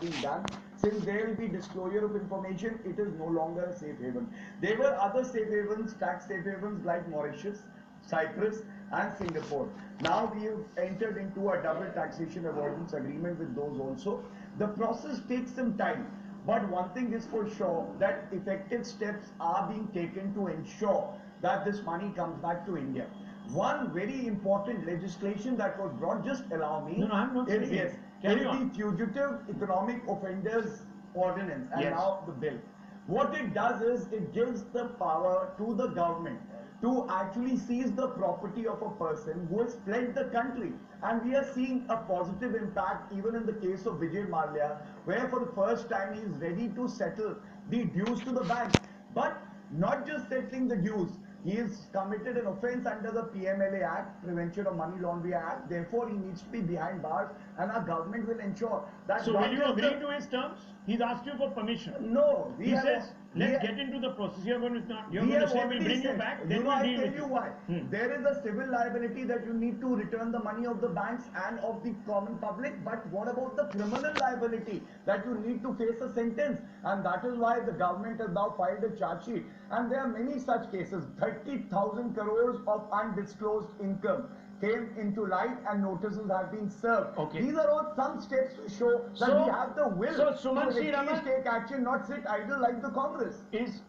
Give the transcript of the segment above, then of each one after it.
been done. Since there will be disclosure of information, it is no longer a safe haven. There were other safe havens, tax safe havens like Mauritius, Cyprus and Singapore. Now we have entered into a double taxation avoidance agreement with those also. The process takes some time, but one thing is for sure, that effective steps are being taken to ensure that this money comes back to India. One very important legislation that was brought, just allow me. No, I'm not saying. Yes, Carry is on. the Fugitive Economic Offenders Ordinance, and Yes. now the bill. What it does is it gives the power to the government to actually seize the property of a person who has fled the country. And we are seeing a positive impact even in the case of Vijay Mallya, where for the first time he is ready to settle the dues to the bank. But not just settling the dues, he has committed an offence under the PMLA Act, Prevention of Money Laundering Act. Therefore, he needs to be behind bars, and our government will ensure that. So will you agree to his terms? He's asked you for permission. No, he says, let's get into the process. You're going to not. You're going to say we'll bring you back. Then we'll deal with you. Why. There is a civil liability that you need to return the money of the banks and of the common public. But what about the criminal liability that you need to face a sentence? And that is why the government has now filed a charge sheet. And there are many such cases. 30,000 crores of undisclosed income came into light and notices have been served. Okay. These are all some steps to show that we have the will to at least take action, not sit idle like the Congress. Is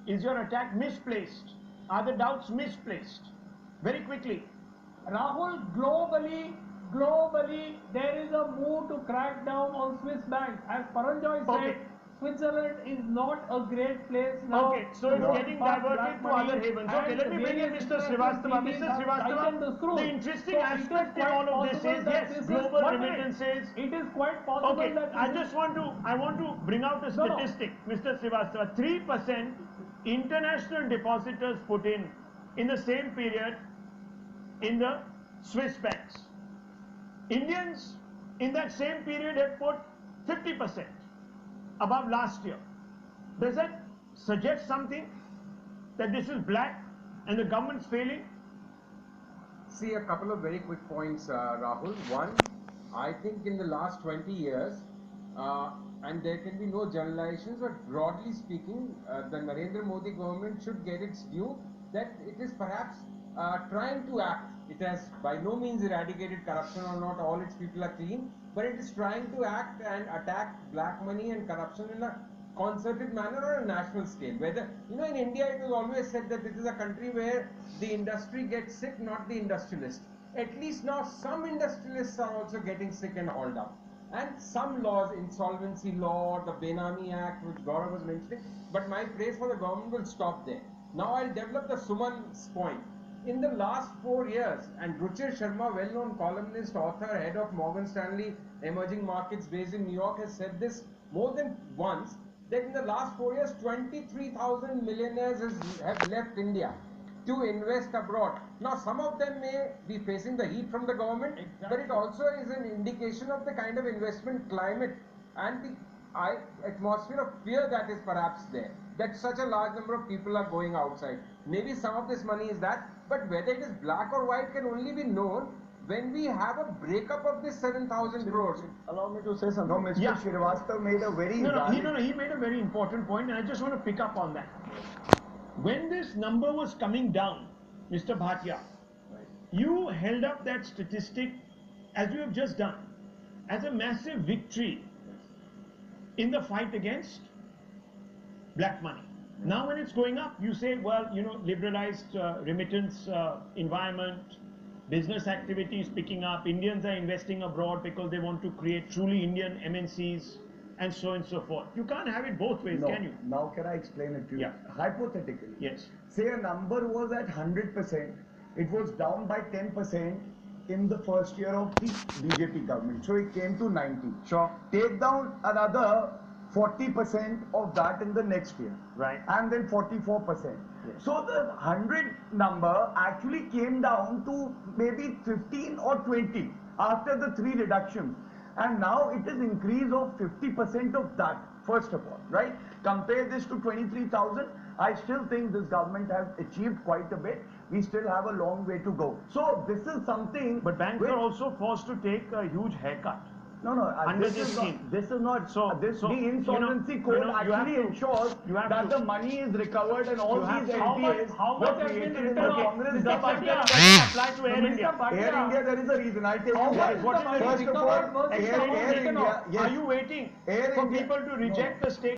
your attack misplaced? Are the doubts misplaced? Very quickly. Rahul, globally, there is a move to crack down on Swiss banks. As Paranjoy said, Switzerland is not a great place now. Okay, so it's getting diverted to other havens. Okay, let me bring in Mr. Srivastava. Mr. Srivastava, the interesting aspect in all of this is, yes, global remittances. It is quite possible that... I want to bring out a statistic, Mr. Srivastava. 3% international depositors put in the same period in the Swiss banks. Indians in that same period have put 50%. Above last year. Does that suggest something? That this is black and the government's failing? See, a couple of very quick points, Rahul. One, I think in the last 20 years, and there can be no generalizations, but broadly speaking, the Narendra Modi government should get its due that it is perhaps trying to act. It has by no means eradicated corruption, or not all its people are clean, but it is trying to act and attack black money and corruption in a concerted manner on a national scale. Whether, in India it was always said that this is a country where the industry gets sick, not the industrialist. At least now some industrialists are also getting sick and hauled up. And some laws, insolvency law, the Benami Act, which Gaurav was mentioning, but my praise for the government will stop there. Now I'll develop the Suman's point. In the last 4 years, and Ruchir Sharma, well-known columnist, author, head of Morgan Stanley Emerging Markets based in New York, has said this more than once, that in the last 4 years, 23,000 millionaires have left India to invest abroad. Now, some of them may be facing the heat from the government, but it also is an indication of the kind of investment climate and the atmosphere of fear that is perhaps there, that such a large number of people are going outside. Maybe some of this money is that, but whether it is black or white can only be known when we have a breakup of this 7,000 crores. Allow me to say something. No, Mr. Srivastava made a very he made a very important point, and I just want to pick up on that. When this number was coming down, Mr. Bhatia, you held up that statistic, as you have just done, as a massive victory in the fight against black money. Now when it's going up, you say, well, liberalized remittance environment, business activity is picking up, Indians are investing abroad because they want to create truly Indian MNCs, and so on and so forth. You can't have it both ways, can you? Now can I explain it to you? Yeah. Hypothetically. Yes. Say a number was at 100%, it was down by 10% in the first year of the BJP government. So it came to 90. Sure. Take down another 40% of that in the next year. Right. And then 44%. Yes. So the 100 number actually came down to maybe 15 or 20 after the 3 reductions. And now it is increase of 50% of that, first of all, right? Compare this to 23,000. I still think this government has achieved quite a bit. We still have a long way to go. So this is something... But banks are also forced to take a huge haircut. No, no. Under This this is scheme. not. This is not. So- This so, the insolvency code you have actually to- ensures you have that to- the money is recovered and all You have these to- NPAs how were much has been created in written the off? Congress Mr. government. Bhatia, doesn't apply to Air Mr. India. Bhatia, Air India, there is a reason. I'll tell How you much why. is What the is money the First of recovered all, versus Air the amount India, written off? yes. Are you waiting Air for India- people to reject the state